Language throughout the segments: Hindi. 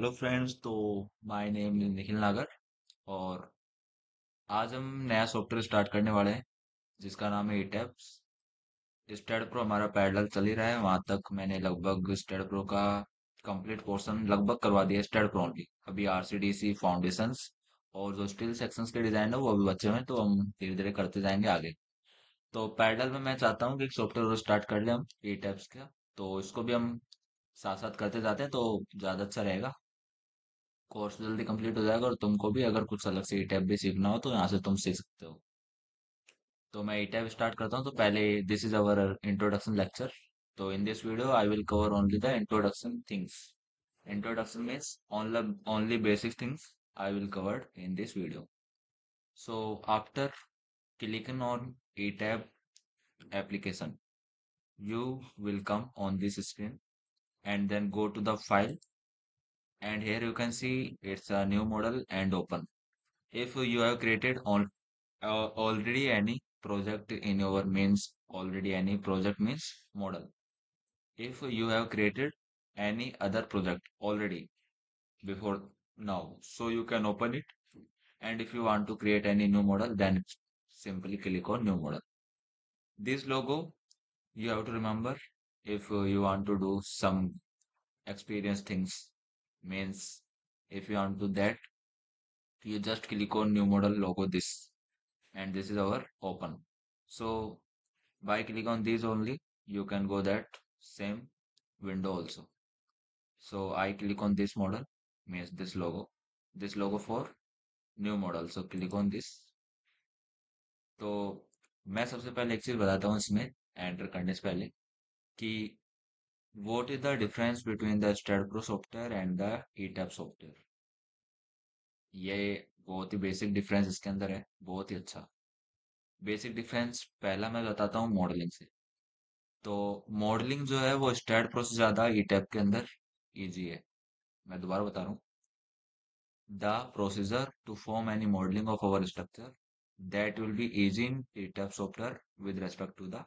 Hello friends. तो माय नेम इज निखिल नागर और आज हम नया सॉफ्टवेयर स्टार्ट करने वाले हैं जिसका नाम है ईटैप्स। स्टेड प्रो हमारा पैरेलल चल ही रहा है। वहां तक मैंने लगभग स्टेड प्रो का कंप्लीट पोर्शन लगभग करवा दिया। स्टेड प्रो ओनली अभी आरसीडीसी फाउंडेशंस और जो स्टील सेक्शंस के डिजाइन है वो अभी बचे हुए हैं, तो हम धीरे धीरे करते जाएंगे आगे। तो पैरेलल में मैं चाहता हूँ कि एक सॉफ्टवेयर स्टार्ट कर ले हम ईटैप्स का। तो इसको भी हम साथ साथ करते जाते हैं तो ज्यादा अच्छा रहेगा। कोर्स जल्दी कंप्लीट हो जाएगा और तुमको भी अगर कुछ अलग से टैब भी सीखना हो तो यहाँ से तुम सीख सकते हो। तो मैं टैब स्टार्ट करता हूँ। तो पहले this is our introduction lecture. तो in this video I will cover only the introduction things. Introduction means only basic things I will cover in this video. So after clicking on eTab application, you will come on this screen and then go to the file, and here you can see it's a new model and open. If you have created on already any project in your means already any project means model. If you have created any other project already before now, so you can open it. And if you want to create any new model, then simply click on new model. This logo you have to remember if you want to do some experience things means if you want to do that, you just click on new model logo this, and this is our open. So by click on these only, you can go that same window also. So I click on this model, means this logo for new model. So click on this. तो मैं सबसे पहले एक चीज बताता हूँ इसमें एंटर करने से पहले कि what is the difference between the STAAD pro software and the ETAP software. ये बहुत ही बेसिक डिफरेंस इसके अंदर है, बहुत ही अच्छा बेसिक डिफरेंस। पहला मैं बताता हूँ मॉडलिंग से। तो मॉडलिंग जो है वो स्टेड प्रो से ज्यादा ईटैप के अंदर इजी है। मैं दोबारा बता रहा हूँ। The procedure to form any modelling of our structure that will be easy in ETABS software with respect to the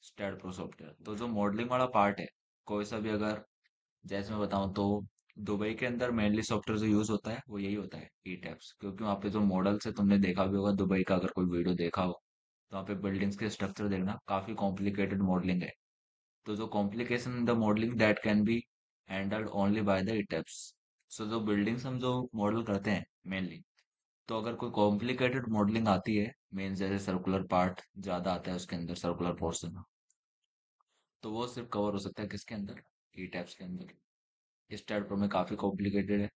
STAAD pro software. तो जो मॉडलिंग वाला पार्ट है, कोई सा भी अगर जैसे मैं बताऊं तो दुबई के अंदर मेनली सॉफ्टवेयर जो यूज होता है वो यही होता है ईटैप्स, क्योंकि वहाँ पे जो मॉडल्स है तुमने देखा भी होगा दुबई का, अगर कोई वीडियो देखा हो तो वहाँ पे बिल्डिंग्स के स्ट्रक्चर देखना, काफी कॉम्प्लिकेटेड मॉडलिंग है। तो जो complication in the modelling that can be handled only by the ETABS. So जो बिल्डिंग्स हम जो मॉडल करते हैं मेनली, तो अगर कोई कॉम्प्लिकेटेड मॉडलिंग आती है मीन्स जैसे सर्कुलर पार्ट ज्यादा आता है उसके अंदर, सर्कुलर पोर्शन, तो वो सिर्फ कवर हो सकता है किसके अंदर, ई टैब्स के अंदर। स्टेड प्रो में काफी कॉम्प्लिकेटेड है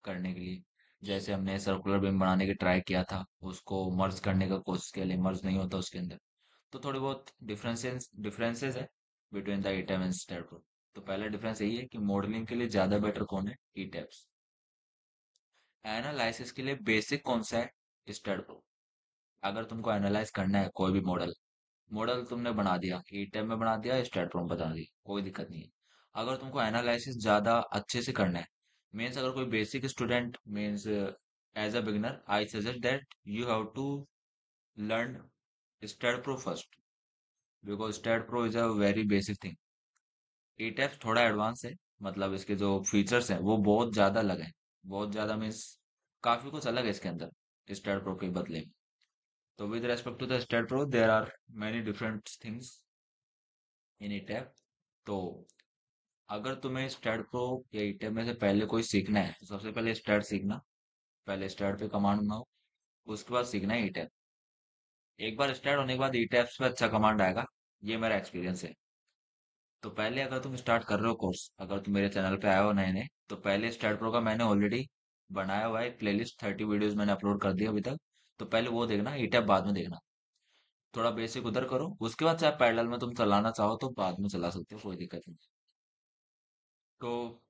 करने के लिए। जैसे हमने सर्कुलर बीम बनाने की ट्राई किया था, उसको मर्ज करने का कोशिश किया लेकिन मर्ज नहीं होता उसके अंदर। तो थोड़ी बहुत डिफरेंसेस है between the E tab and stayed pro. तो पहला डिफरेंस यही है कि मॉडलिंग के लिए ज्यादा बेटर कौन है, ई टैब्स। एनालिसिस के लिए बेसिक कौन सा है, स्टेड प्रो। अगर तुमको एनालाइज करना है कोई भी मॉडल, मॉडल तुमने बना दिया ई टैब में, बना दिया स्टेड प्रो में बना दिया, कोई दिक्कत नहीं है। अगर तुमको एनालिसिस ज्यादा अच्छे से करना है मीन्स अगर कोई basic student means as a beginner, I suggest that you have to learn STAAD Pro first, because STAAD Pro is a very basic thing. E tab थोड़ा एडवांस है, मतलब इसके जो फीचर्स हैं वो बहुत ज्यादा अलग हैं। बहुत ज्यादा मीन्स काफी कुछ अलग है इसके अंदर स्टेड प्रो के बदले में। तो with respect to the STAAD Pro there are many different things in E tab. तो अगर तुम्हें स्टैट प्रो या ईटेब में से पहले कोई सीखना है तो सबसे पहले स्टैट सीखना। पहले स्टैट पे कमांड बनाओ, उसके बाद सीखना है ईटेब। एक बार स्टार्ट होने के बाद ईटेब पे अच्छा कमांड आएगा, ये मेरा एक्सपीरियंस है। तो पहले अगर तुम स्टार्ट कर रहे हो कोर्स, अगर तुम मेरे चैनल पे आए हो नए नए, तो पहले स्टार्ट प्रो का मैंने ऑलरेडी बनाया हुआ है प्लेलिस्ट, 30 वीडियोस मैंने अपलोड कर दिया अभी तक। तो पहले वो देखना, ईटेब बाद में देखना। थोड़ा बेसिक उधर करो, उसके बाद चाहे पैरेलल में तुम चलाना चाहो तो बाद में चला सकते हो, कोई दिक्कत नहीं। तो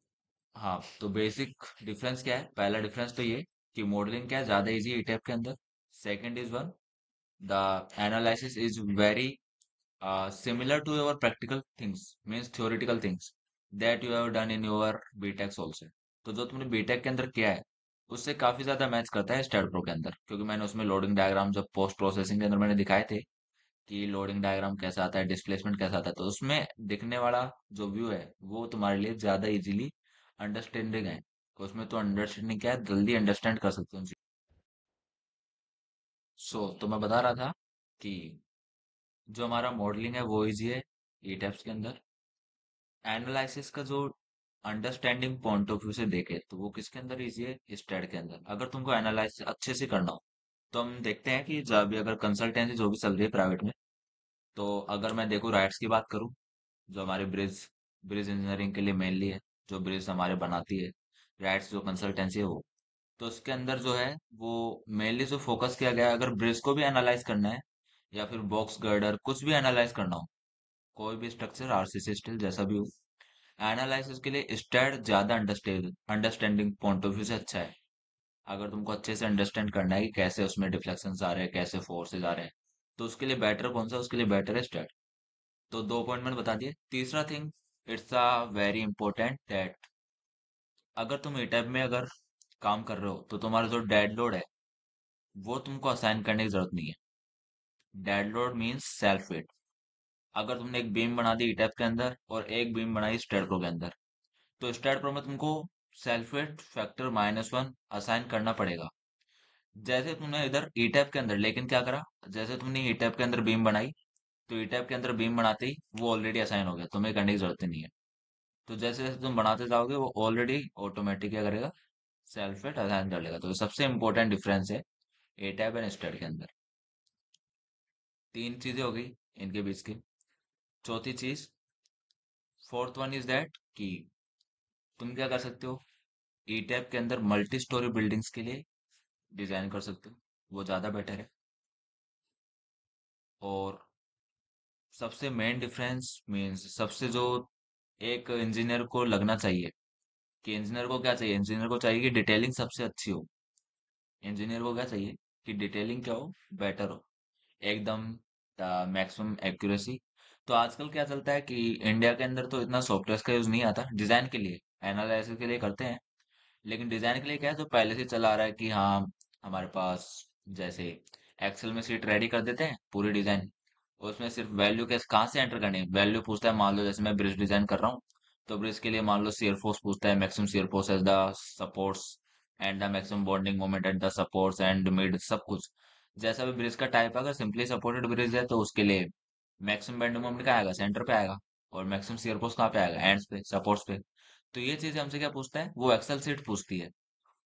हाँ, तो बेसिक डिफरेंस क्या है, पहला डिफरेंस तो ये कि मॉडलिंग क्या है, ज्यादा इजी है टैब के अंदर। Second is one, the analysis is very similar to your practical things means theoretical things that you have done in your BTechs also. तो जो तुमने बीटेक के अंदर किया है उससे काफी ज्यादा मैच करता है स्टैट प्रो के अंदर, क्योंकि मैंने उसमें लोडिंग डायग्राम जब पोस्ट प्रोसेसिंग के अंदर मैंने दिखाए थे कि लोडिंग डायग्राम कैसा आता है, डिस्प्लेसमेंट कैसा आता है, तो उसमें दिखने वाला जो व्यू है वो तुम्हारे लिए ज्यादा इजीली अंडरस्टैंडिंग है। तो उसमें तो अंडरस्टैंडिंग क्या है, जल्दी अंडरस्टैंड कर सकते हो। तो मैं बता रहा था कि जो हमारा मॉडलिंग है वो इजी है ई टैप्स के अंदर। एनालिसिस का जो अंडरस्टैंडिंग पॉइंट ऑफ व्यू से देखे तो वो किसके अंदर इजी है, स्टैट के अंदर। अगर तुमको एनालाइसिस अच्छे से करना हो तो हम देखते हैं कि जब भी अगर कंसल्टेंसी जो भी चल रही है प्राइवेट में, तो अगर मैं देखूँ राइट्स की बात करूँ, जो हमारी ब्रिज ब्रिज इंजीनियरिंग के लिए मेनली है, जो ब्रिज हमारे बनाती है, राइट्स जो कंसल्टेंसी है वो, तो उसके अंदर जो है वो मेनली जो फोकस किया गया है, अगर ब्रिज को भी एनालाइज करना है या फिर बॉक्स गर्डर कुछ भी एनालाइज करना हो, कोई भी स्ट्रक्चर आरसीसी स्टील जैसा भी हो, एनालिसिस के लिए स्टैट ज्यादा अंडरस्टैंडिंग पॉइंट ऑफ व्यू से अच्छा है। अगर तुमको अच्छे से अंडरस्टैंड करना है कि कैसे उसमें डिफ्लेक्शंस आ रहे हैं, कैसे फोर्सेस आ रहे हैं, तो उसके लिए बेटर कौन सा, उसके लिए बेटर है स्टैट। तो दो पॉइंट मैंने बता दिए। तीसरा thing, it's a very important that अगर तुम ए टाइप में अगर काम कर रहे हो तो तुम्हारा जो डेड लोड है वो तुमको असाइन करने की जरूरत नहीं है। Dead load means self weight. अगर तुमने एक बीम बना दी ई टैप के अंदर और एक बीम बनाई स्ट्रेट प्रो के अंदर, तो स्ट्रेट प्रो में तुमको सेल्फ वेट फैक्टर -1 असाइन करना पड़ेगा। जैसे तुमने इधर ई टैप के अंदर लेकिन क्या करा, जैसे तुमने ई टैप के अंदर बीम बनाई, तो ई टैप के अंदर बीम बनाते ही वो ऑलरेडी असाइन हो गया, तुम्हें करने की जरूरत ही नहीं है। तो जैसे जैसे तुम बनाते जाओगे वो ऑलरेडी ऑटोमेटिक क्या करेगा, सेल्फ वेट असाइन कर लेगा। तो ये सबसे इंपॉर्टेंट डिफरेंस है ए टैप एंड स्टेट के अंदर। तीन चीजें हो गई इनके बीच की। चौथी चीज, फोर्थ वन इज दैट कि तुम क्या कर सकते हो, ई टैप के अंदर मल्टी स्टोरी बिल्डिंग्स के लिए डिजाइन कर सकते हो, वो ज्यादा बेटर है। और सबसे मेन डिफरेंस मीन्स सबसे जो एक इंजीनियर को लगना चाहिए कि इंजीनियर को क्या चाहिए, इंजीनियर को चाहिए कि डिटेलिंग सबसे अच्छी हो। इंजीनियर को क्या चाहिए कि डिटेलिंग क्या हो, बेटर हो, एकदम मैक्सिमम एक्यूरेसी। तो आजकल क्या चलता है कि इंडिया के अंदर तो इतना सॉफ्टवेयर का यूज नहीं आता डिजाइन के लिए, एनालिसिस के लिए करते हैं, लेकिन डिजाइन के लिए क्या है, जो पहले से चला आ रहा है कि हाँ हमारे पास जैसे एक्सेल में सीट रेडी कर देते हैं पूरी डिजाइन, उसमें सिर्फ वैल्यू कैसे कहाँ से एंटर करनी है, वैल्यू पूछता है। मान लो जैसे मैं ब्रिज डिजाइन कर रहा हूँ, तो ब्रिज के लिए मान लो शियर फोर्स पूछता है, maximum shear force as the supports and the maximum bending moment at the supports and mid सब कुछ। जैसा भी ब्रिज का टाइप, अगर सिंपली सपोर्टेड ब्रिज है तो उसके लिए मैक्सिमम बेंडिंग मोमेंट कहाँ आएगा, सेंटर पे आएगा। और मैक्सिमम शियर फोर्स कहाँ पे आएगा, एंड्स पे, सपोर्ट्स पे। तो ये चीज हमसे क्या पूछता है, वो एक्सेल सीट पूछती है।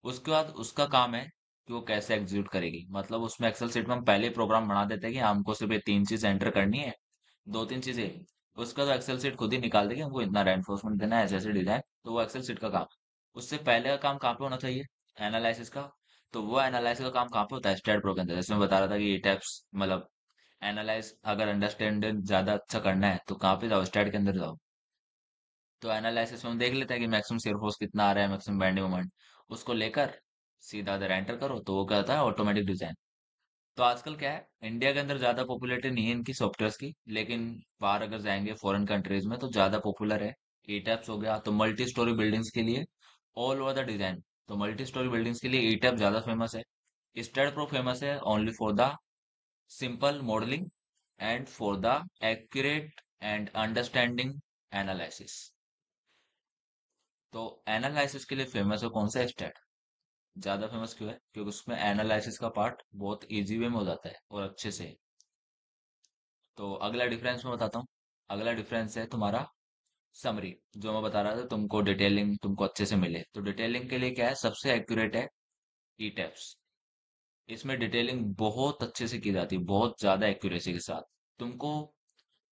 उसके बाद उसका काम है कि वो कैसे एग्जीक्यूट करेगी। मतलब उसमें एक्सेल शीट में हम पहले प्रोग्राम बना देते हैं कि हमको सिर्फ ये तीन चीज एंटर करनी है, दो तीन चीजें। उसका तो एक्सेल शीट खुद ही निकाल देगी, हमको इतना रेनफोर्समेंट देना है, ऐसे ऐसे डिजाइन। तो वो एक्सेल शीट का काम। उससे पहले का काम कहाँ पे होना चाहिए, एनालिसिस का। तो वो एनालिसिस का काम कहाँ पे होता है, स्टेट प्रो के अंदर। जैसे मैं बता रहा था कि ये टैप्स मतलब एनालाइज अगर अंडरस्टैंड ज्यादा अच्छा करना है तो कहाँ पे जाओ, स्टेट के अंदर जाओ। तो एनालिसिस में हम देख लेते हैं कि मैक्सिमम शियर फोर्स कितना आ रहा है, मैक्सिमम बेंडिंग मोमेंट, उसको लेकर सीधा अगर एंटर करो तो वो क्या होता है, ऑटोमेटिक डिजाइन। तो आजकल क्या है, इंडिया के अंदर ज्यादा पॉपुलैरिटी नहीं है इनकी सॉफ्टवेयर की, लेकिन बाहर अगर जाएंगे फॉरेन कंट्रीज में तो ज्यादा पॉपुलर है। ई टैप्स हो गया तो मल्टी स्टोरी बिल्डिंग्स के लिए ऑल ओवर द डिजाइन, तो मल्टी स्टोरी बिल्डिंग्स के लिए ई टैप ज्यादा फेमस है। स्टेट प्रो फेमस है only for the simple modelling and for the accurate and understanding analysis. तो एनालिसिस के लिए फेमस है कौन सा, स्टेट। ज्यादा फेमस क्यों है, क्योंकि उसमें एनालिसिस का पार्ट बहुत इजी वे में हो जाता है और अच्छे से। तो अगला डिफरेंस मैं बताता हूँ। अगला डिफरेंस है तुम्हारा समरी। जो मैं बता रहा था तुमको, डिटेलिंग तुमको अच्छे से मिले, तो डिटेलिंग के लिए क्या है, सबसे एक्यूरेट है ई टैप्स। इसमें डिटेलिंग बहुत अच्छे से की जाती है, बहुत ज्यादा एक्यूरेसी के साथ। तुमको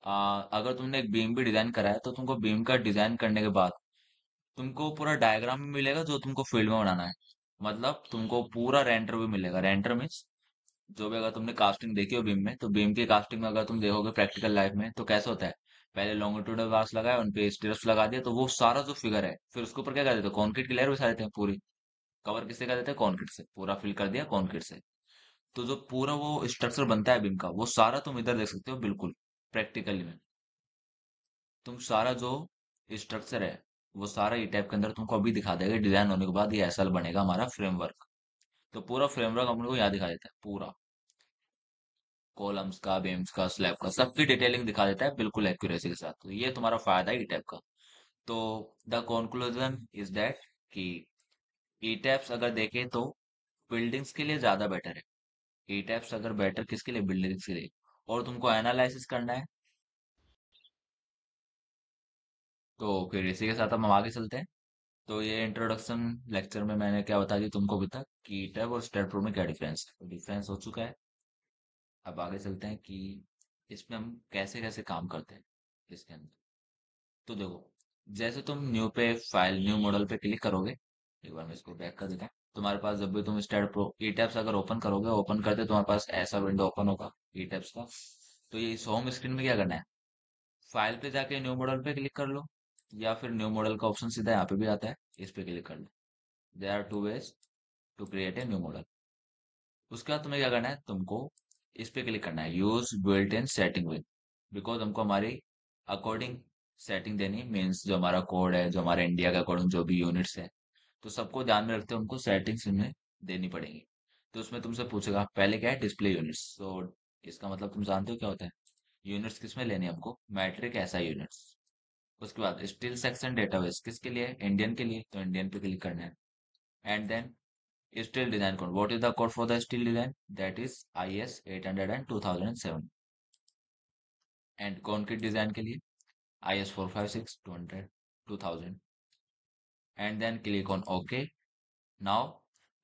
अगर तुमने एक बीम भी डिजाइन करा है तो तुमको बीम का डिजाइन करने के बाद तुमको पूरा डायग्राम भी मिलेगा जो तुमको फील्ड में बनाना है। मतलब तुमको पूरा रेंडर भी मिलेगा। रेंडर मीन्स जो भी, अगर तुमने कास्टिंग देखी हो बीम में, तो बीम की कास्टिंग में अगर तुम देखोगे प्रैक्टिकल लाइफ में तो कैसे होता है, पहले लॉन्गिट्यूडल बार्स लगाए, उन पे स्टीयर्स लगा दिया, तो वो सारा जो फिगर है फिर उसके ऊपर क्या कर देते हैं, कंक्रीट की लेयर बिछा देते हैं पूरी। कवर किससे कर देते हैं, कंक्रीट से, पूरा फिल कर दिया कंक्रीट से। तो जो पूरा वो स्ट्रक्चर बनता है बीम का, वो सारा तुम इधर देख सकते हो बिल्कुल प्रैक्टिकली में। तुम सारा जो स्ट्रक्चर है वो सारा ई टाइप के अंदर तुमको अभी दिखा देगा, डिजाइन होने के बाद ये ऐसा बनेगा हमारा फ्रेमवर्क। तो पूरा फ्रेमवर्क अपने को यहाँ दिखा देता है, पूरा कॉलम्स का, बीम्स का, स्लैब का, सबकी डिटेलिंग दिखा देता है बिल्कुल एक्यूरेसी के साथ। तो ये तुम्हारा फायदा है ई टाइप का। तो द कंक्लूजन इज दैट कि ई टैप्स अगर देखें तो बिल्डिंग्स के लिए ज्यादा बेटर है। ई टैप्स अगर बेटर किसके लिए, बिल्डिंग्स के लिए। और तुमको एनालिसिस करना है, तो फिर इसी के साथ हम आगे चलते हैं। तो ये इंट्रोडक्शन लेक्चर में मैंने क्या बता दी तुमको अभी तक कि ई टैब और स्टेट प्रो में क्या डिफरेंस है, तो डिफरेंस हो चुका है। अब आगे चलते हैं कि इसमें हम कैसे कैसे काम करते हैं इसके अंदर। तो देखो, जैसे तुम न्यू पे फाइल न्यू मॉडल पे क्लिक करोगे, एक बार मैं इसको बैक कर देता हूँ। तुम्हारे पास जब भी तुम स्टार्ट प्रो ई टैब्स अगर ओपन करोगे, ओपन करते तुम्हारे पास ऐसा विंडो ओपन होगा ई टैब्स का। तो ये इस होम स्क्रीन में क्या करना है, फाइल पे जाके न्यू मॉडल पे क्लिक कर लो, या फिर न्यू मॉडल का ऑप्शन सीधा यहाँ पे भी आता है, इस पे क्लिक कर लो। There are two ways to create a new model. उसके बाद तुम्हें क्या करना है, तुमको इस पे क्लिक करना है, use built in setting with. Because हमको हमारी अकॉर्डिंग सेटिंग देनी, मीन्स जो हमारा कोड है, जो हमारे इंडिया के अकॉर्डिंग जो भी यूनिट्स है, तो सबको ध्यान में रखते हुए उनको सेटिंग्स इनमें देनी पड़ेगी। तो उसमें तुमसे पूछेगा पहले क्या है, डिस्प्ले यूनिट्स। तो इसका मतलब तुम जानते हो क्या होता है, यूनिट्स किस में लेनी है हमको, मैट्रिक ऐसा यूनिट्स। उसके बाद स्टील सेक्शन डेटाबेस किसके लिए, इंडियन के लिए, तो इंडियन पे क्लिक करना है। And then steel design code, what is the code for the steel design, that is IS 800 and 2007। And concrete design के लिए IS 456 200 2000। And then click on okay. Now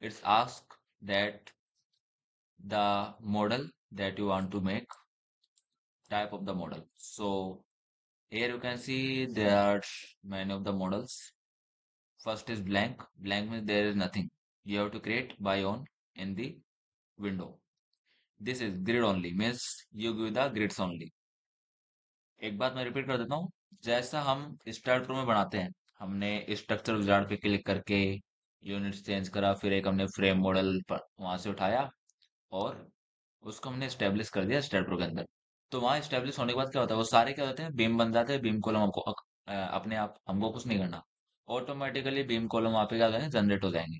it's ask that the model that you want to make, type of the model. So here you can see there are many of the models. First is blank. Blank means there is nothing. You have to create by own in the window. This is grid only, means you give the grids only. एक बात मैं रिपीट कर देता हूँ, जैसा हम स्टार्ट प्रो में बनाते हैं, हमने स्ट्रक्चर विजार्ड पे क्लिक करके यूनिट्स चेंज करा, फिर एक हमने फ्रेम मॉडल पर वहां से उठाया और उसको हमने स्टेब्लिश कर दिया स्टार्ट प्रो के अंदर। तो वहां स्टेब्लिश होने के बाद क्या होता है, वो सारे क्या होते हैं, बीम बन जाते हैं, बीम कॉलम हमको अपने आप हमको कुछ नहीं करना, ऑटोमेटिकली बीम कॉलम वहां पे क्या हो जाएंगे, जनरेट हो जाएंगे।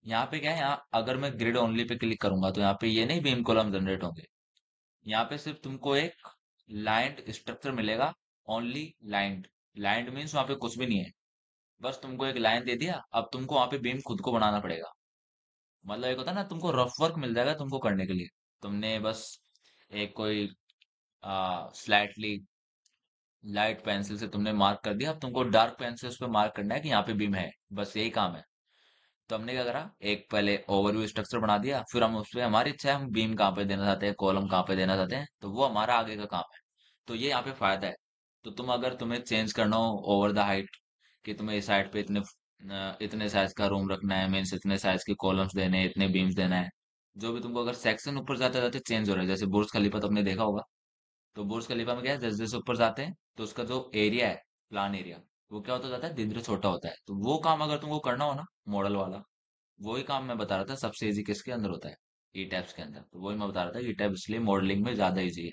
यहाँ पे क्या है, यहाँ अगर मैं ग्रिड ओनली पे क्लिक करूंगा तो यहाँ पे ये नहीं बीम कॉलम जनरेट होंगे। यहाँ पे सिर्फ तुमको एक लाइंड स्ट्रक्चर मिलेगा, ओनली लाइंड। लाइंड मीन्स वहां पे कुछ भी नहीं है, बस तुमको एक लाइन दे दिया, अब तुमको वहां पे बीम खुद को बनाना पड़ेगा। मतलब एक होता है ना, तुमको रफ वर्क मिल जाएगा तुमको करने के लिए। तुमने बस एक कोई स्लाइटली लाइट पेंसिल से तुमने मार्क कर दिया, अब तुमको डार्क पेंसिल उस पर मार्क करना है कि यहाँ पे बीम है, बस यही काम है। तो हमने क्या करा, एक पहले ओवरव्यू स्ट्रक्चर बना दिया, फिर हम उस पे हमारी इच्छा है हम बीम कहाँ पे देना चाहते हैं, कॉलम कहाँ पे देना चाहते हैं, तो वो हमारा आगे का काम है। तो ये यहाँ पे फायदा है। तो तुम अगर तुम्हें चेंज करना हो ओवर द हाइट, कि तुम्हें इस साइड पे इतने साइज का रूम रखना है, मीन्स इतने साइज के कॉलम्स देने हैं, इतने बीम्स देना है, जो भी तुमको अगर सेक्शन ऊपर जाते जाते चेंज हो रहा है, जैसे बुर्ज खलीफा तुमने देखा होगा। तो बुर्ज खलीफा में क्या है, जैसे जैसे ऊपर जाते हैं तो उसका जो एरिया है, प्लान एरिया, वो क्या होता जाता है, धीरे धीरे छोटा होता है। तो वो काम अगर तुमको करना हो ना, मॉडल वाला, वही काम मैं बता रहा था सबसे इजी किसके अंदर होता है, ई टैब्स के अंदर। तो वही मैं बता रहा था, ई टैब इसलिए मॉडलिंग में ज्यादा इजी है।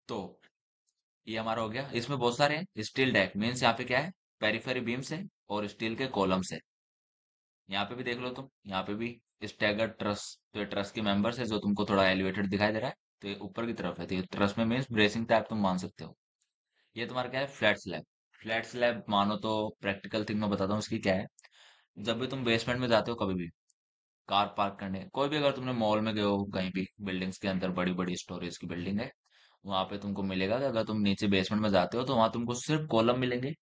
तो ये हमारा हो गया, इसमें बहुत सारे हैं। स्टील डेक मीन्स यहाँ पे क्या है, पेरीफेरी बीम्स है और स्टील के कॉलम्स है। यहाँ पे भी देख लो तुम, यहाँ पे भी स्टैगर ट्रस, तो ये ट्रस के मेंबर्स है, जो तुमको थोड़ा एलिवेटेड दिखाई दे रहा है, तो ये ऊपर की तरफ है, तो ये ट्रस में मीन्स ब्रेसिंग टाइप तुम मान सकते हो। ये तुम्हारा क्या है, फ्लैट स्लैब। फ्लैट स्लैब मानो तो प्रैक्टिकल थिंग मैं बताता हूँ इसकी क्या है। जब भी तुम बेसमेंट में जाते हो कभी भी कार पार्क करने, कोई भी, अगर तुमने मॉल में गए हो कहीं भी, बिल्डिंग्स के अंदर बड़ी बड़ी स्टोरेज की बिल्डिंग है, वहां पे तुमको मिलेगा कि अगर तुम नीचे बेसमेंट में जाते हो तो वहां तुमको सिर्फ कॉलम मिलेंगे,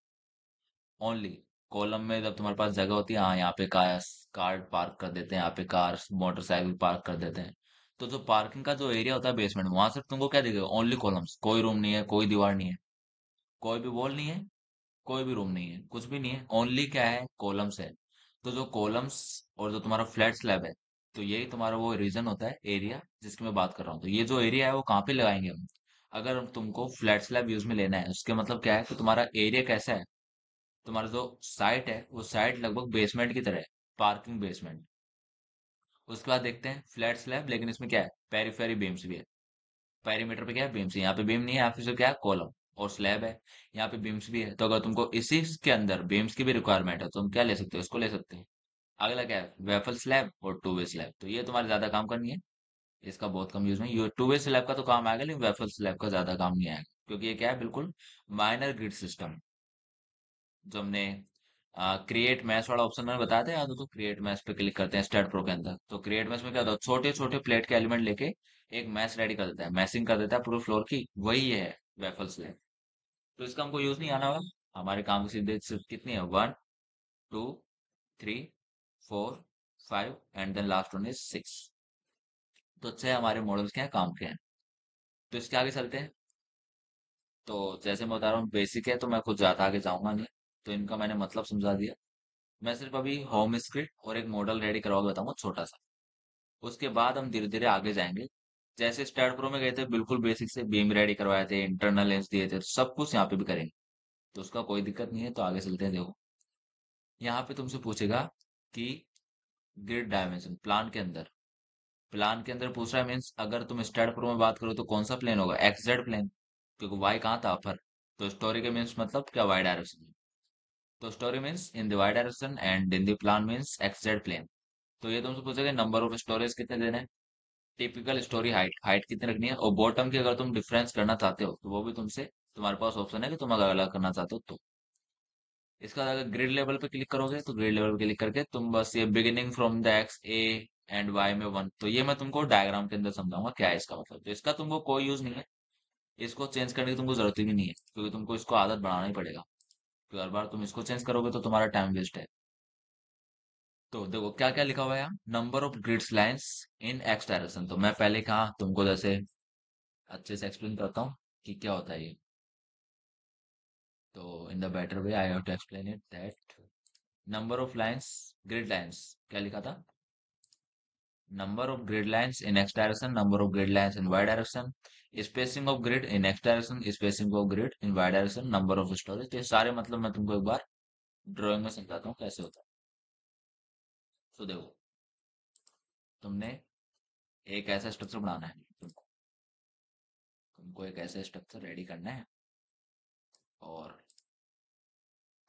ओनली। कॉलम में जब तुम्हारे पास जगह होती है, हाँ यहाँ पे कार पार्क कर देते हैं, यहाँ पे कार मोटरसाइकिल पार्क कर देते हैं। तो जो पार्किंग का जो एरिया होता है बेसमेंट में, वहां सिर्फ तुमको क्या दिखेगा, ओनली कॉलम्स, कोई रूम नहीं है, कोई दीवार नहीं है, कोई भी वॉल नहीं है, कोई भी रूम नहीं है, कुछ भी नहीं है, ओनली क्या है, कॉलम्स है। तो जो कॉलम्स और जो तुम्हारा फ्लैट स्लैब है, तो यही तुम्हारा वो रीजन होता है, एरिया जिसकी मैं बात कर रहा हूँ। तो ये जो एरिया है वो कहाँ पे लगाएंगे हम, अगर तुमको फ्लैट स्लैब यूज में लेना है, उसके मतलब क्या है कि तुम्हारा एरिया कैसा है, तुम्हारा जो साइट है वो साइट लगभग बेसमेंट की तरह है, पार्किंग बेसमेंट। उसके बाद देखते हैं फ्लैट स्लैब, लेकिन इसमें क्या है, पेरीफेरी बीम्स भी है। पेरीमीटर पे क्या है, बीम्स है, यहाँ पे बीम नहीं है, यहाँ पे जो क्या है, कॉलम और स्लैब है। यहाँ पे बीम्स भी है, तो अगर तुमको इसी के अंदर बीम्स की भी रिक्वायरमेंट है तो तुम क्या ले सकते हो, इसको ले सकते हो। अगला क्या है, वेफल स्लैब और टू वे स्लैब, तो ये तुम्हारे ज्यादा काम करनी है, इसका बहुत कम यूज में। ये टू वे स्लैब का तो काम आएगा, लेकिन वेफल स्लैब का ज्यादा काम नहीं आएगा, क्योंकि ये क्या है, बिल्कुल माइनर ग्रिड सिस्टम जो हमने क्रिएट मैश वाला ऑप्शन मैंने बताया था, याद हो तो क्रिएट मैश पे क्लिक करते हैं स्टेट प्रो के अंदर। तो क्रिएट मैश में क्या होता है, छोटे छोटे प्लेट के एलिमेंट लेके एक मैश रेडी कर देता है, मैशिंग कर देता है पूरे फ्लोर की, वही है वेफल्स लैब। तो इसका हमको यूज नहीं आना होगा, हमारे काम की सीधे सिर्फ कितनी है, 1 2 3 4 5 and then last one is 6। तो 6 हमारे मॉडल्स के हैं, काम के हैं। तो इसके आगे चलते हैं। तो जैसे मैं बता रहा हूँ बेसिक है, तो मैं कुछ ज्यादा आगे जाऊंगा नहीं। तो इनका मैंने मतलब समझा दिया। मैं सिर्फ अभी होम स्क्रिप्ट और एक मॉडल रेडी करवा के बताऊंगा छोटा सा। उसके बाद हम धीरे धीरे आगे जाएंगे। जैसे स्टार्ट प्रो में गए थे बिल्कुल बेसिक से, बीम रेडी करवाए थे, इंटरनल लेंस दिए थे, सब कुछ यहाँ पे भी करेंगे। तो उसका कोई दिक्कत नहीं है। तो आगे चलते हैं। देखो यहाँ पे तुमसे पूछेगा कि ग्रिड डायमेंशन प्लान के अंदर पूछ रहा है, मीन्स अगर तुम स्टार्ट प्रो में बात करो तो कौन सा प्लेन होगा, एक्स जेड प्लेन, क्योंकि वाई कहाँ था अपर। तो स्टोरी के मीन्स मतलब क्या, वाई डायरेक्शन। तो story means in the Y direction and in the plan means X Z plane. तो ये तुमसे पूछेगा नंबर ऑफ स्टोरेज कितने देने हैं, टिपिकल स्टोरी हाइट हाइट कितनी रखनी है, और बॉटम की अगर तुम डिफरेंस करना चाहते हो तो वो भी तुमसे, तुम्हारे पास ऑप्शन है कि तुम अगर अलग करना चाहते हो तो। इसका अगर ग्रिड लेवल पे क्लिक करोगे तो ग्रिड लेवल पे क्लिक करके तुम बस ये beginning from the X A and Y में 1, तो ये मैं तुमको डायग्राम के अंदर समझाऊंगा क्या है इसका मतलब। तो इसका तुमको कोई यूज नहीं है, इसको चेंज करने की तुमको जरूरत भी नहीं है, क्योंकि तुमको इसको आदत बनाना ही पड़ेगा। तो हर बार तुम इसको चेंज करोगे तो तुम्हारा टाइम वेस्ट है। तो देखो क्या क्या लिखा हुआ है यहाँ, number of grids lines in x direction. तो मैं पहले कहा तुमको जैसे अच्छे से एक्सप्लेन करता हूँ कि क्या होता है ये। तो in the better way I have to explain it that number of lines, grid lines क्या लिखा था, number of grid lines in x direction, number of grid lines in y direction, spacing of grid in x direction, spacing of grid in y direction, number of storage। तो ये सारे मतलब मैं तुमको एक बार ड्राइंग में समझाता हूँ कैसे होता है। तो देखो तुमने एक ऐसा स्ट्रक्चर बनाना है, तुमको एक ऐसा स्ट्रक्चर रेडी करना है। और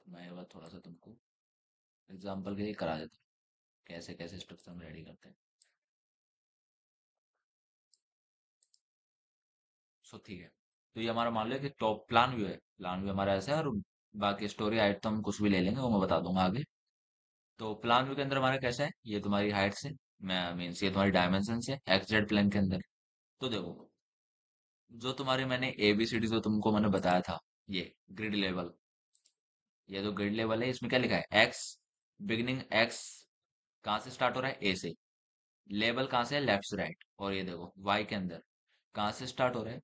मैं ये बात थोड़ा सा तुमको एग्जांपल के लिए करा देता हूँ कैसे कैसे स्ट्रक्चर हम रेडी करते हैं। सो ठीक है। तो ये हमारा मान लो कि टॉप प्लान व्यू है, प्लान व्यू हमारा ऐसा है, और बाकी स्टोरी हाइट तो हम कुछ भी ले लेंगे, वो मैं बता दूंगा आगे। तो प्लान व्यू के अंदर हमारा कैसा है, ये तुम्हारी हाइट से, मैं मीन्स ये तुम्हारी डायमेंशन से एक्स जेड प्लेन के अंदर। तो देखो जो तुम्हारे मैंने एबीसीडी जो तुमको मैंने बताया था, ये ग्रिड लेवल, ये जो ग्रिड लेवल है इसमें क्या लिखा है, एक्स, बिगिनिंग एक्स कहाँ से स्टार्ट हो रहा है, ए से, लेवल कहाँ से है, लेफ्ट से राइट। और ये देखो वाई के अंदर कहाँ से स्टार्ट हो रहा है,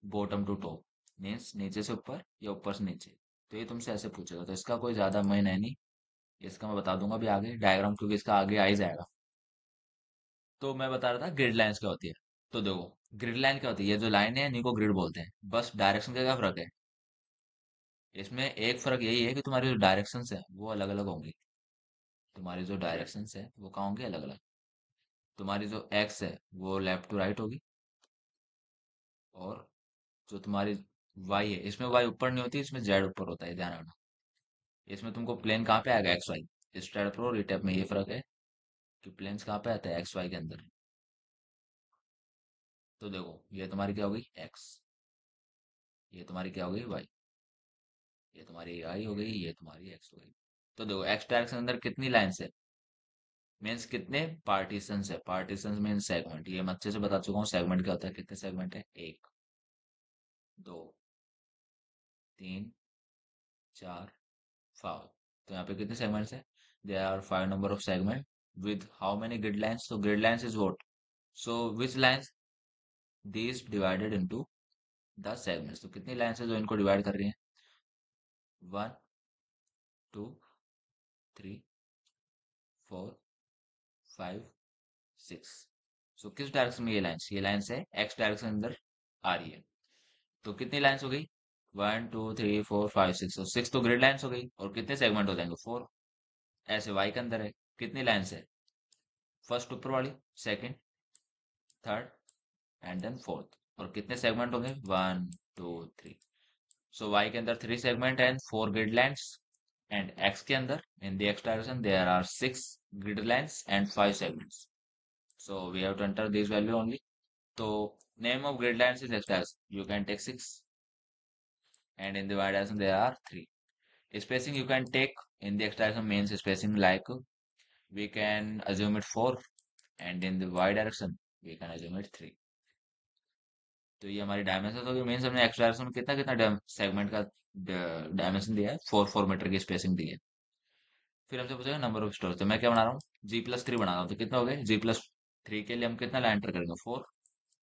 बॉटम टू टॉप, मीन्स नीचे से ऊपर या ऊपर से नीचे। तो ये तुमसे ऐसे पूछेगा, तो इसका कोई ज्यादा मैं है नहीं, इसका मैं बता दूंगा भी आगे डायग्राम, क्योंकि इसका आगे आ ही जाएगा। तो मैं बता रहा था ग्रिड लाइंस क्या होती है। तो देखो ग्रिड लाइन क्या होती है, ये जो लाइन है इन्हीं को ग्रिड बोलते हैं। बस डायरेक्शन का क्या फर्क है, इसमें एक फर्क यही है कि तुम्हारी जो डायरेक्शन है वो अलग अलग होंगी। तुम्हारी जो डायरेक्शन है वो कहाँ होंगी, अलग अलग। तुम्हारी जो एक्स है वो लेफ्ट टू राइट होगी, और जो तुम्हारी वाई है, इसमें वाई ऊपर नहीं होती, इसमें जेड ऊपर होता है, ध्यान रखना। इसमें तुमको प्लेन कहाँ पे आएगा, एक्स वाई। स्ट्रेट प्रो रिटेप में ये फर्क है कि प्लेन्स कहाँ पे आते हैं, एक्स वाई के अंदर। तो देखो ये तुम्हारी क्या होगी, एक्स, ये तुम्हारी क्या होगी, वाई, ये तुम्हारी आई हो गई, ये तुम्हारी एक्स हो गई। तो देखो एक्स डायरेक्शन के अंदर कितनी लाइन्स है, मीन्स कितने पार्टीशंस है, पार्टीशंस मीन्स सेगमेंट, ये मैं अच्छे से बता चुका हूँ सेगमेंट क्या होता है। कितने सेगमेंट है, 1 2 3 4 5। तो यहाँ पे कितने सेगमेंट्स है, there are 5 number of segment with how many grid lines. तो grid lines is what, so which lines these divided into the segments. तो कितनी लाइंस है जो इनको डिवाइड कर रही हैं, 1 2 3 4 5 6। सो किस डायरेक्शन में ये लाइंस है एक्स डायरेक्शन के अंदर आ रही है। तो कितनी लाइंस हो गई, 1 2 3 4 5 6। तो 6 तो ग्रिड लाइंस हो गई, और कितने सेगमेंट हो जाएंगे, 4। ऐसे वाई के अंदर है, कितनी लाइंस है, फर्स्ट ऊपर वाली, second, third and then fourth. और कितने सेगमेंट होंगे, 1 2 3। सो वाई के अंदर 3 segment and 4 grid lines, and X के अंदर in the X direction there are 6 grid lines and 5 segments. So we have to enter this value only. तो name of grid lines is x dash, you can take 6, and in the y direction there are 3। Spacing you can take in the extraction means spacing like we can assume it 4 and in the y direction we can assume it 3. तो ये हमारी डायमेंशन होगी मीन्स हमने एक्स डायरेक्शन में कितना कितना सेगमेंट का डायमेंशन दिया है, 4 4 मीटर की स्पेसिंग दी है। फिर हमसे पूछेगा नंबर ऑफ स्टोर, तो मैं क्या बना रहा हूँ, G+3 बना रहा हूँ, तो कितना हो गया G+3 के लिए हम कितना एंटर करेंगे 4,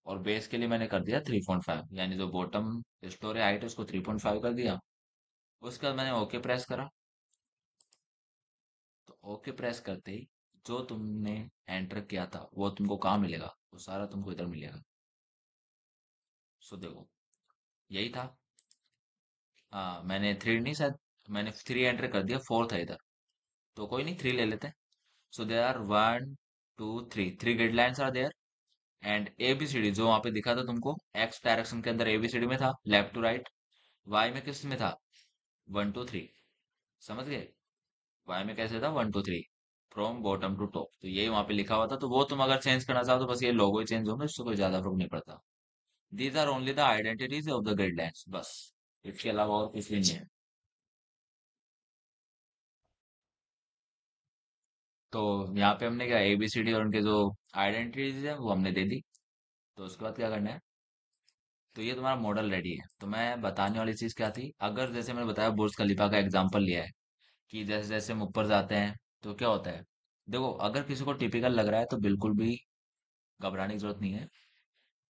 और बेस के लिए मैंने कर दिया 3.5, यानी जो बॉटम स्टोरेज हाइट है उसको 3.5 कर दिया। उसके बाद मैंने ओके प्रेस करा, तो ओके प्रेस करते ही जो तुमने एंटर किया था वो तुमको कहाँ मिलेगा, वो सारा तुमको इधर मिलेगा। सो देखो यही था। हाँ मैंने थ्री नहीं, शायद मैंने 3 एंटर कर दिया, 4 था इधर, तो कोई नहीं 3 ले लेते हैं। So there are 1 2 3 grid lines are there, and ABCD जो वहां पे दिखा था तुमको, एक्स डायरेक्शन के अंदर ABCD में था लेफ्ट टू राइट, वाई में किस में था 1 2 3, समझ गए। वाई में कैसे था 1 2 3, फ्रॉम बॉटम टू टॉप, तो यही वहां पे लिखा हुआ था। तो वो तुम अगर चेंज करना चाहो तो बस ये लोगो ही चेंज होगा, इससे कोई ज्यादा फर्क नहीं पड़ता। These are only the identities of the grid lines, बस इसके अलावा और कुछ भी नहीं है। तो यहाँ पे हमने क्या ABCD और उनके जो आइडेंटिटीज है वो हमने दे दी। तो उसके बाद क्या करना है, तो ये तुम्हारा मॉडल रेडी है। तो मैं बताने वाली चीज क्या थी, अगर जैसे मैंने बताया बुर्ज खलीफा का एग्जांपल लिया है कि जैसे जैसे हम ऊपर जाते हैं तो क्या होता है। देखो अगर किसी को टिपिकल लग रहा है तो बिल्कुल भी घबराने की जरूरत नहीं है।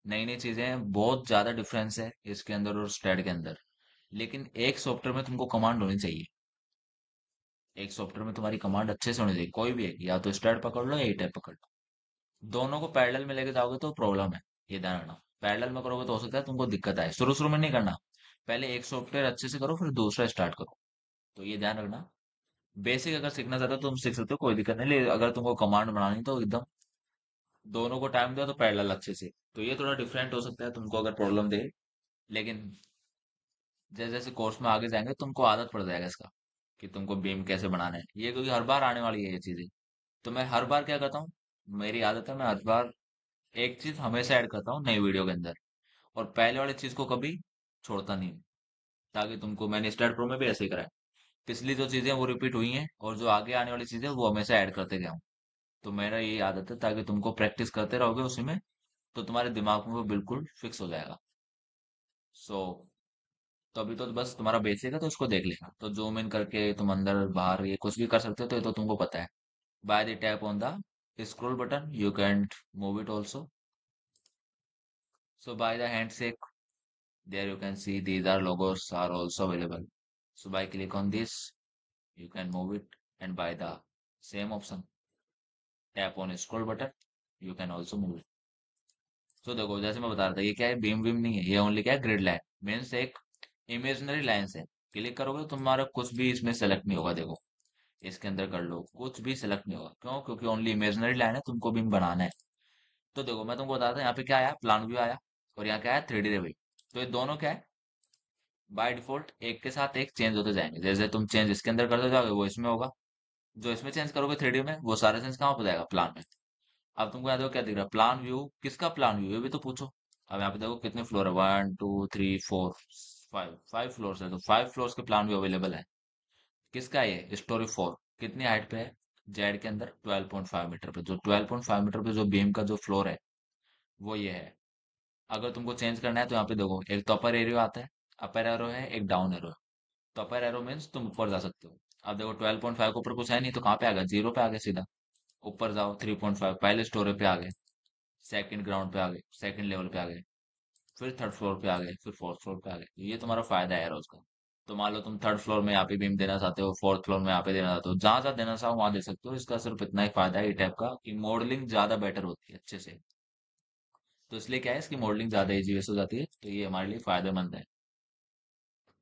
नई नई चीजें हैं, बहुत ज्यादा डिफरेंस है इसके अंदर और स्ट्रेड के अंदर, लेकिन एक सॉफ्टवेयर में तुमको कमांड होनी चाहिए। एक सॉफ्टवेयर में तुम्हारी कमांड अच्छे से होनी चाहिए, कोई भी एक, या तो स्ट्रेड पकड़ लो या ई टैप पकड़ लो। दोनों को पैरेलल में लेके जाओगे तो प्रॉब्लम है, ये ध्यान रखना। पैरेलल में करोगे तो हो सकता है तुमको दिक्कत आए, शुरू शुरू में नहीं करना, पहले एक सॉफ्टवेयर अच्छे से करो फिर दूसरा स्टार्ट करो। तो ये ध्यान रखना। बेसिक अगर सीखना चाहते हो तो तुम सीख सकते हो, कोई दिक्कत नहीं, लेकिन अगर तुमको कमांड बनानी तो एकदम दोनों को टाइम दो तो पैरेलल अच्छे से। तो ये थोड़ा डिफरेंट हो सकता है तुमको अगर प्रॉब्लम दे, लेकिन जैसे जैसे कोर्स में आगे जाएंगे तुमको आदत पड़ जाएगा इसका, कि तुमको बीम कैसे बनाना है ये, क्योंकि हर बार आने वाली है ये चीजें। तो मैं हर बार क्या करता हूँ, मेरी आदत है मैं हर बार एक चीज हमेशा ऐड करता हूँ नई वीडियो के अंदर, और पहले वाली चीज को कभी छोड़ता नहीं हूँ, ताकि तुमको, मैंने स्टार्ट प्रो में भी ऐसे ही करा है, पिछली जो चीजें वो रिपीट हुई हैं और जो आगे आने वाली चीजें वो हमेशा ऐड करते गया हूँ। तो मेरा ये आदत है, ताकि तुमको प्रैक्टिस करते रहोगे उसी में, तो तुम्हारे दिमाग में वो बिल्कुल फिक्स हो जाएगा। सो तो अभी तो बस तुम्हारा बेसिक है तो इसको देख लेना, तो जूम इन करके तुम अंदर बाहर ये कुछ भी कर सकते हो, तो ये तो तुमको पता है। By the tap on the scroll button you can move it also. So by the handshake there you can see these are logos are also available. So by click on this you can move it, and by the same option tap on scroll button you can also move it. So देखो जैसे मैं बता रहा था, ये क्या है, बीम बीम नहीं है, ये ओनली क्या है, ग्रिड लाइन मीन्स एक इमेजिनरी लाइन है। क्लिक करोगे तो तुम्हारा कुछ भी इसमें सेलेक्ट नहीं होगा, देखो इसके अंदर कर लो कुछ भी सेलेक्ट नहीं होगा, क्यों, क्योंकि ओनली इमेजिनरी लाइन है, तुमको बीम बनाना है। तो देखो मैं तुमको बताता हूँ, यहाँ पे क्या आया, प्लान व्यू आया, और यहाँ क्या है 3D रिवल। तो ये दोनों क्या है, बाय डिफॉल्ट एक के साथ एक चेंज होते जाएंगे, जैसे तुम चेंज इसके अंदर करते जाओगे वो इसमें होगा, जो इसमें चेंज करोगे 3D में वो सारा चेंज कहाँ हो जाएगा, प्लान में। अब तुमको यहाँ देखो क्या दिख रहा है, प्लान व्यू, किसका प्लान व्यू ये भी तो पूछो। अब यहाँ पे देखो कितने फ्लोर है, 1 2 3 4 5, 5 फ्लोर है, तो 5 फ्लोर्स के प्लान व्यू अवेलेबल है। किसका है ये, स्टोरी 4, कितनी हाइट पे है, जेड के अंदर 12.5 मीटर पे, जो 12.5 मीटर पे जो बीम का जो फ्लोर है वो ये है। अगर तुमको चेंज करना है तो यहाँ पे देखो एक तो अपर एरो आता है, अपर एरो है, एक डाउन एरो है। तो अपर एरो मीन्स तुम ऊपर जा सकते हो। अब देखो 12.5 के ऊपर कुछ है नहीं, तो कहाँ पे आ गया, जीरो पे आ गया सीधा। ऊपर जाओ 3.5, पहले स्टोरी पे आ गए, सेकंड ग्राउंड पे आ गए, सेकंड लेवल पे आ गए, फिर थर्ड फ्लोर पे आ गए, फिर फोर्थ फ्लोर पे आ गए। तो ये तुम्हारा फायदा है एरोज का। तो मान लो तुम थर्ड फ्लोर में यहाँ पे बीम देना चाहते हो, फोर्थ फ्लोर में यहाँ पे देना चाहते हो, जहां जहां देना चाहो वहां दे सकते हो। इसका सिर्फ इतना ही फायदा है ये टाइप का, कि मॉडलिंग ज्यादा बेटर होती है अच्छे से। तो इसलिए क्या है, इसकी मॉडलिंग ज्यादा इजी हो जाती है, तो ये हमारे लिए फायदेमंद है।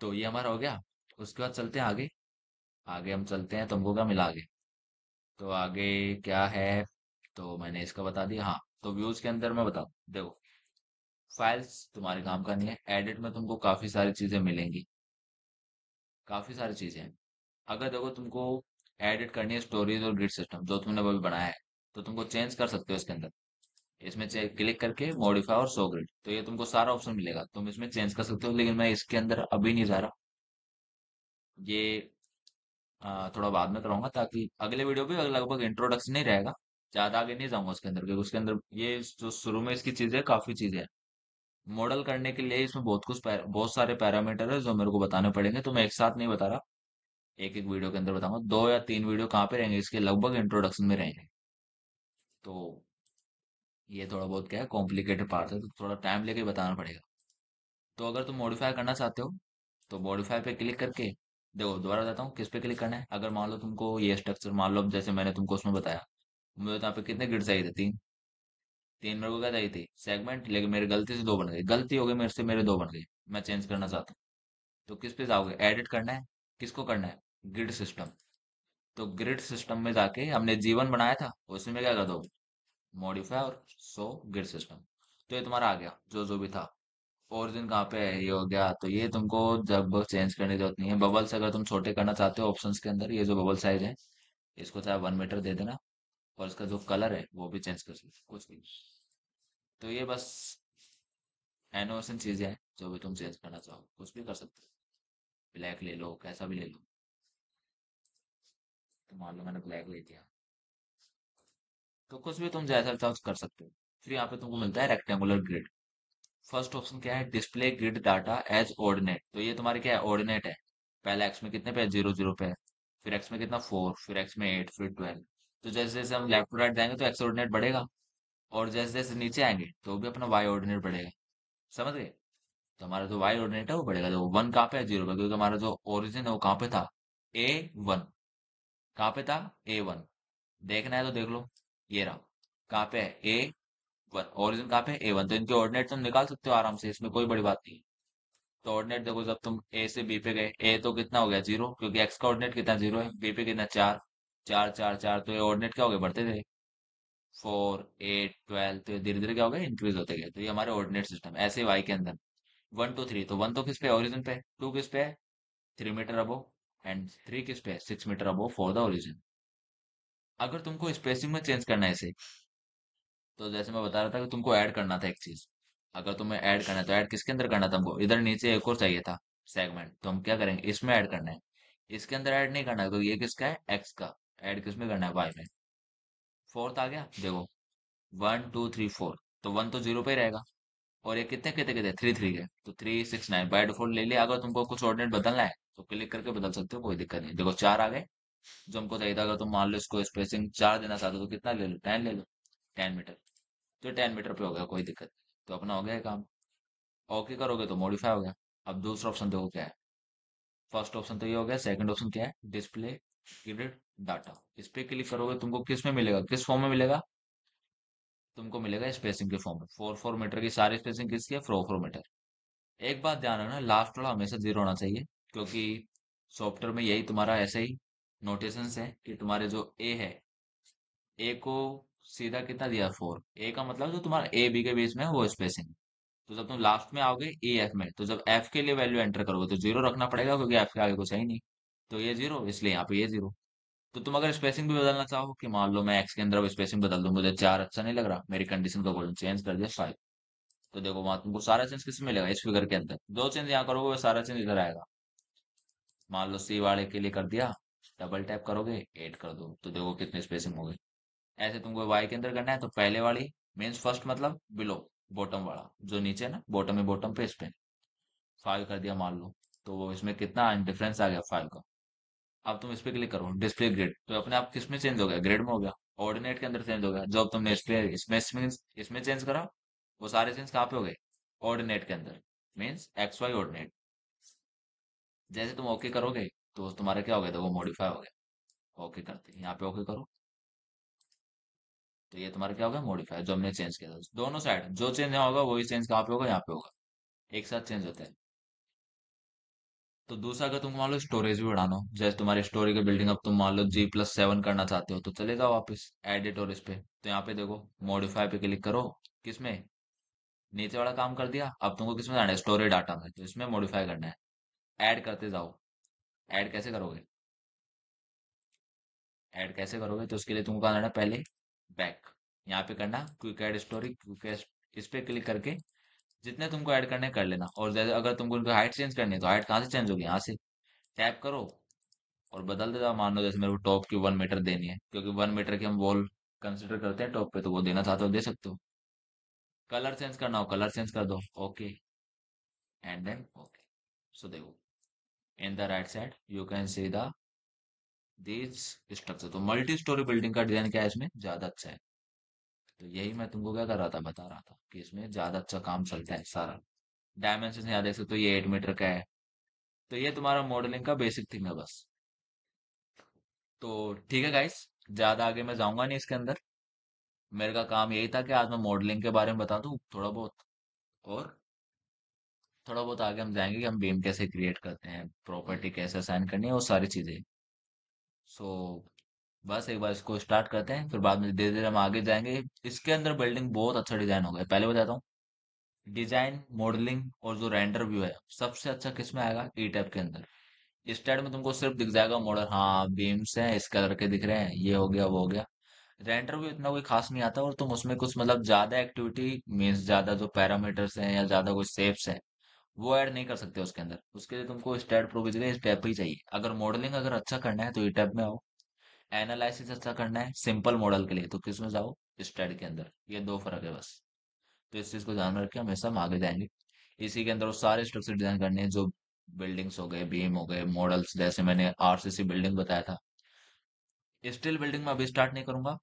तो ये हमारा हो गया। उसके बाद चलते हैं आगे। आगे हम चलते हैं, तुमको क्या मिला आगे, तो आगे क्या है, तो मैंने इसका बता दिया। हाँ तो व्यूज के अंदर मैं बताऊँ, देखो फाइल्स तुम्हारे काम का नहीं है, एडिट में तुमको काफी सारी चीजें मिलेंगी, काफी सारी चीजें हैं। अगर देखो तुमको एडिट करनी है स्टोरेज और ग्रिड सिस्टम जो तुमने अभी बनाया है, तो तुमको चेंज कर सकते हो इसके अंदर। इसमें क्लिक करके मॉडिफाई और शो ग्रिड, तो ये तुमको सारा ऑप्शन मिलेगा, तुम इसमें चेंज कर सकते हो, लेकिन मैं इसके अंदर अभी नहीं जा रहा। ये थोड़ा बाद में कराऊंगा, ताकि अगले वीडियो भी लगभग इंट्रोडक्शन ही रहेगा। ज्यादा आगे नहीं जाऊंगा उसके अंदर, क्योंकि उसके अंदर ये जो शुरू में इसकी चीजें काफी चीजें हैं। मॉडल करने के लिए इसमें बहुत सारे पैरामीटर है जो मेरे को बताने पड़ेंगे, तो मैं एक साथ नहीं बता रहा, एक एक वीडियो के अंदर बताऊंगा। 2 या 3 वीडियो कहाँ पे रहेंगे, इसके लगभग इंट्रोडक्शन में रहेंगे। तो ये थोड़ा बहुत क्या है, कॉम्प्लिकेटेड पार्ट है, तो थोड़ा टाइम लेके बताना पड़ेगा। तो अगर तुम मॉडिफाई करना चाहते हो, तो मॉडिफाई पे क्लिक करके, देखो दोबारा बताता हूँ किस पे क्लिक करना है। अगर मान लो तुमको ये स्ट्रक्चर, मान लो अब जैसे मैंने तुमको उसमें बताया, मुझे तो यहाँ पे कितने ग्रिड चाहिए थे, 3। 3 मेरे को क्या चाहिए थी, सेगमेंट, लेकिन मेरी गलती से 2 बन गई, गलती हो गई मेरे से, मेरे 2 बन गए। मैं चेंज करना चाहता हूँ, तो किस पे जाओगे, एडिट करना है। किसको करना है, ग्रिड सिस्टम। तो ग्रिड सिस्टम में जाके हमने जीवन बनाया था, उसमें क्या कर दो, मॉडिफाई और शो ग्रिड सिस्टम। तो ये तुम्हारा आ गया जो जो भी था। ओरिजिन कहाँ पे है, ये हो गया। तो ये तुमको जब चेंज करने की जरूरत नहीं है। बबल्स अगर तुम छोटे करना चाहते हो, ऑप्शंस के अंदर ये जो बबल साइज है, इसको चाहे 1 मीटर दे देना। और इसका जो कलर है वो भी चेंज कर सकते हो, कुछ भी। तो ये बस एनोवेशन चीजें हैं, जो भी तुम चेंज करना चाहो कुछ भी कर सकते हो। ब्लैक ले लो, कैसा भी ले लो। तो मान लो मैंने ब्लैक ले दिया, तो कुछ भी तुम जैसा चाहो कर सकते हो। फिर यहाँ पे तुमको मिलता है रेक्टेंगुलर ग्रिड। फर्स्ट ऑप्शन क्या है, display grid data as ordinate. तो ये तुम्हारे क्या है, ऑर्डिनेट है। पहले एक्स में कितने पे है, 0 0 पे है। फिर एक्स में कितना, 4, फिर एक्स में 8, फिर 12। तो जैसे जैसे हम लेफ्ट टू राइट जाएंगे तो एक्स ऑर्डिनेट बढ़ेगा, और जैसे जैसे नीचे आएंगे तो भी अपना वाई ऑर्डिनेट बढ़ेगा। समझ गए। तो हमारा जो वाई ऑर्डिनेट है वो बढ़ेगा। जो 1 कहाँ पे है, 0 पे, क्योंकि हमारा जो ओरिजिन है वो कहाँ पे था, A1। कहाँ पे था, A1। देखना है तो देख लो, ये रहा। कहाँ पे है, A1। ओरिजिन कहाँ पे है, A1। तो इनके ऑर्डिनेट तुम निकाल सकते हो आराम से, इसमें कोई बड़ी बात नहीं। तो ऑर्डिनेट देखो, जब तुम ए से बी पे गए, ए तो कितना हो गया, 0, क्योंकि एक्स का ऑर्डिनेट कितना, 0 है। बी पे कितना, 4। 4 4 4, तो ये ऑर्डिनेट क्या हो गए, बढ़ते थे। 4 8 12, तो ये धीरे धीरे क्या हो गया, इंक्रीज होते गए। तो ये हमारे ऑर्डिनेट सिस्टम। ऐसे वाई के अंदर 1 2 3, तो 1 तो किस पे, ओरिजिन पे। 2 किस पे है, 3 मीटर अबो। एंड 3 किस पे है, 6 metre above for the origin. अगर तुमको स्पेसिंग में चेंज करना है इसे, तो जैसे मैं बता रहा था कि तुमको ऐड करना था एक चीज। अगर तुम्हें ऐड करना है तो ऐड किसके अंदर करना था हमको, इधर नीचे एक और चाहिए था सेगमेंट, तो हम क्या करेंगे, इसमें ऐड करना है। इसके अंदर ऐड नहीं करना है, तो ये किसका है, एक्स का। ऐड किसमें करना है, वाई में। फोर्थ आ गया, देखो, 1 2 3 4। तो 1 तो 0 पे ही रहेगा। और ये कितने कितने कितने, 3 3 के, तो 3 6 9 बाय डिफॉल्ट ले लिया। अगर तुमको कुछ ऑर्डिनेट बदलना है तो क्लिक करके बदल सकते हो, कोई दिक्कत नहीं। देखो 4 आ गए, जो हमको चाहिए था। अगर तुम मान लो इसको स्पेसिंग 4 देना चाहते हो, तो कितना ले लो, 10 ले लो, 10 मीटर। तो 10 मीटर पे हो गया, कोई दिक्कत नहीं। तो अपना हो गया ये काम। ओके करोगे तो मॉडिफाई हो गया। अब दूसरा ऑप्शन देखो क्या है। फर्स्ट ऑप्शन तो ये हो गया, सेकंड ऑप्शन क्या है, डिस्प्ले ग्रिड डाटा। इस पे क्लिक करोगे, तुमको किस में मिलेगा, किस फॉर्म में मिलेगा, तुमको मिलेगा स्पेसिंग के फॉर्म में। 4 4 मीटर की सारी स्पेसिंग किसकी है, 4 4 मीटर। एक बात ध्यान रखना, लास्ट वाला हमेशा 0 होना चाहिए, क्योंकि सॉफ्टवेयर में यही तुम्हारा ऐसे ही नोटेशन है कि तुम्हारे जो ए है, ए को सीधा कितना दिया, 4। ए का मतलब जो तुम्हारा ए बी के बीच में है वो स्पेसिंग। तो जब तुम लास्ट में आओगे ए एफ में, तो जब एफ के लिए वैल्यू एंटर करोगे तो 0 रखना पड़ेगा, क्योंकि एफ के आगे कुछ है ही नहीं। तो ये 0, इसलिए यहाँ पे ये 0। तो तुम अगर स्पेसिंग भी बदलना चाहो, कि मान लो मैं एक्स के अंदर अब स्पेसिंग बदल दूं, मुझे 4 अच्छा नहीं लग रहा, मेरी कंडीशन को बोलूं, चेंज कर दिया 5। तो देखो वहां तुमको सारा चेंज किस में मिलेगा, इस फिगर के अंदर। जो चेंज यहाँ करोगे वो सारा चेंज इधर आएगा। मान लो सी वाले के लिए कर दिया, डबल टैप करोगे, 8 कर दो, तो देखो कितनी स्पेसिंग हो गई। ऐसे तुमको वाई के अंदर करना है, तो पहले वाली मीन्स फर्स्ट, मतलब बिलो, बॉटम वाला जो नीचे है ना, बॉटम में बॉटम पे, इस पे 5 कर दिया मान लो। तो वो इसमें कितना डिफरेंस आ गया, 5 का। अब तुम इस पे क्लिक करो, डिस्प्ले ग्रिड, तो अपने आप किस में चेंज हो गया, ग्रिड में हो गया। ऑर्डिनेट के अंदर चेंज हो गया। जो अब तुमने इसमें चेंज करा, वो सारे चेंज कहाँ पे हो गए, ऑर्डिनेट के अंदर, मीन्स एक्स वाई ऑर्डिनेट। जैसे तुम ओके करोगे, तो तुम्हारा क्या हो गया, तो वो मॉडिफाई हो गया। ओके करते, यहाँ पे ओके करो, तो ये तुम्हारा क्या होगा, मॉडिफाई, जो हमने चेंज किया था। दोनों साइड जो चेंज यहाँ होगा वही चेंज कहाँ पे होगा, यहाँ पे होगा। एक साथ चेंज होते हैं। तो दूसरा, अगर तुमको मान लो स्टोरेज भी बढ़ाना हो, जैसे तुम्हारी स्टोरी की बिल्डिंग अब तुम मान लो G+7 करना चाहते हो, तो चले जाओ वापस एडिट और इस पे, तो यहाँ पे देखो मॉडिफाई पे क्लिक करो। किसमें, नीचे वाला काम कर दिया, अब तुमको किसमें जाना है, स्टोरेज डाटा में, तो इसमें मॉडिफाई करना है। ऐड करते जाओ। ऐड कैसे करोगे, ऐड कैसे करोगे, तो उसके लिए तुमको कहाँ जाना है, पहले बैक, यहाँ पे करना quick add story, quick add, इस पे क्लिक करके जितने तुमको ऐड करने कर लेना। और जैसे अगर तुमको उनकी हाइट चेंज करनी है, तो हाइट कहाँ से चेंज होगी, यहाँ से टैप करो, और बदल देता, मान लो जैसे मेरे को टॉप की 1 मीटर देनी है, क्योंकि 1 मीटर की हम वॉल कंसिडर करते हैं टॉप पे, तो वो देना चाहते हो दे सकते हो। कलर चेंज करना हो कलर चेंज कर दो, ओके, एंड देन ओके। सो देखो, in the right side you can see the this structure. तो मल्टी स्टोरी बिल्डिंग का डिजाइन क्या है इसमें ज्यादा अच्छा है। तो यही मैं तुमको क्या कर रहा था, बता रहा था कि इसमें ज्यादा अच्छा काम चलता है सारा। डायमेंशन यहाँ देख सकते हो, ये 8 मीटर का है। तो ये तुम्हारा मॉडलिंग का बेसिक थिंग है बस। तो ठीक है गाइस, ज्यादा आगे मैं जाऊंगा नहीं इसके अंदर। मेरे का काम यही था कि आज मैं मॉडलिंग के बारे में बता दूं थोड़ा बहुत, और थोड़ा बहुत आगे हम जाएंगे कि हम बीम कैसे क्रिएट करते हैं, प्रॉपर्टी कैसे असाइन करनी है, वो सारी चीजें। सो बस एक बार इसको स्टार्ट करते हैं, फिर बाद में धीरे धीरे हम आगे जाएंगे। इसके अंदर बिल्डिंग बहुत अच्छा डिजाइन हो गया, पहले बताता हूँ। डिजाइन, मॉडलिंग और जो रेंडर व्यू है, सबसे अच्छा किस में आएगा, ई टैब के अंदर। इस टाइप में तुमको सिर्फ दिख जाएगा मॉडल, हाँ बीम्स हैं इस कलर के दिख रहे हैं, ये हो गया वो हो गया। रेंडर भी इतना कोई खास नहीं आता, और तुम उसमें कुछ मतलब ज्यादा एक्टिविटी मीन्स ज्यादा जो पैरामीटर्स हैं या ज्यादा कोई शेप्स हैं, वो ऐड नहीं कर सकते उसके अंदर। उसके लिए तुमको स्टैट प्रो की जगह इस टैब पे ही चाहिए। अगर मॉडलिंग अगर अच्छा करना है तो ई टैब में आओ। एनालिसिस अच्छा करना है सिंपल मॉडल के लिए तो किस में जाओ, स्टैट के अंदर। ये दो फर्क है बस। तो इस चीज को ध्यान में रख के हमेशा हम आगे जाएंगे। इसी के अंदर वो सारे स्ट्रक्चर डिजाइन करने हैं, जो बिल्डिंग्स हो गए, बीम हो गए, मॉडल्स, जैसे मैंने आरसीसी बिल्डिंग बताया था। स्टील बिल्डिंग में अभी स्टार्ट नहीं करूंगा,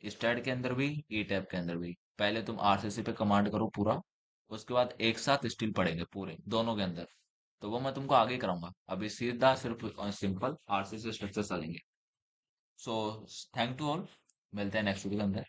स्टैट के अंदर भी, ई टैब के अंदर भी। पहले तुम आरसीसी पे कमांड करो पूरा, उसके बाद एक साथ स्टील पढ़ेंगे पूरे दोनों के अंदर। तो वो मैं तुमको आगे कराऊंगा, अभी सीधा सिर्फ सिंपल आरसीसी स्ट्रक्चर चलेंगे। सो थैंक टू ऑल, मिलते हैं नेक्स्ट वीडियो के अंदर।